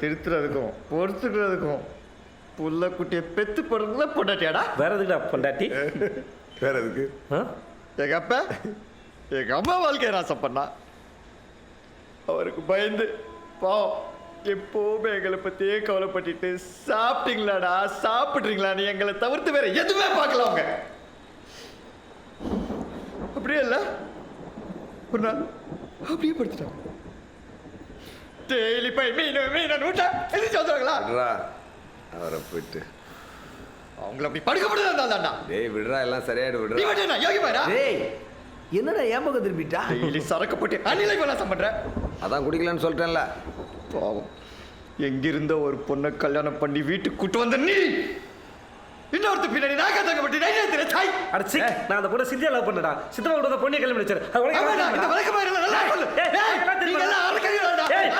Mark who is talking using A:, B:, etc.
A: திருத்துறதுக்கும் பொறுத்துக்கிறதுக்கும் புள்ள குட்டியை பெத்து போடுறதுல பொண்டாட்டியாடா.
B: வேற எதுக்குடா பொண்டாட்டி?
C: வேற எதுக்கு?
A: எங்க அப்பா எங்க அம்மா வாழ்க்கையை நாசம் பண்ணா. அவருக்கு பயந்து பாவம் எப்போவுமே எங்களை பத்தியே கவலைப்பட்டுட்டு சாப்பிட்டீங்களாடா சாப்பிட்றீங்களான்னு எங்களை தவிர்த்து வேற எதுவுமே பார்க்கல அவங்க. அப்படியே இல்லை ஒரு நாள் அப்படியே படுத்துட்டாங்க. டெய்லி போய் மீன் நூட்டா எதிர்த்து வந்துடுறாங்களா
C: அவரை போயிட்டு
A: அவங்கள அப்படி படுக்கப்படுதாண்டா.
C: டேய் விடுறா, எல்லாம் சரியாயிடு விடுறா.
A: நீ மட்டும் நான் யோகி பாரா.
D: டேய் என்னடா ஏம்பகம் திரும்பிட்டா?
A: டெய்லி சரக்கு போட்டு அணிலை விளாசம் பண்ற.
C: அதான் குடிக்கலன்னு சொல்லிட்டேன்ல.
A: பாவம் எங்கிருந்த ஒரு பொண்ணை கல்யாணம் பண்ணி வீட்டுக்கு கூட்டு வந்த நீ இன்னொருத்த பின்னாடி நாக்க தங்கப்பட்டு நைனேத்திர தாய்.
B: அடச்சி, நான் அந்த பொண்ணை சித்தியா லவ் பண்ணடா. சித்தமா கூட அந்த பொண்ணை கல்யாணம் பண்ணிச்சாரு. அது உனக்கு
A: இந்த வழக்கு மாதிரி நல்லா சொல்லு.
B: ஏய்,
A: நீங்க எல்லாம் அரக்கறீங்களாடா.
B: ஏய்,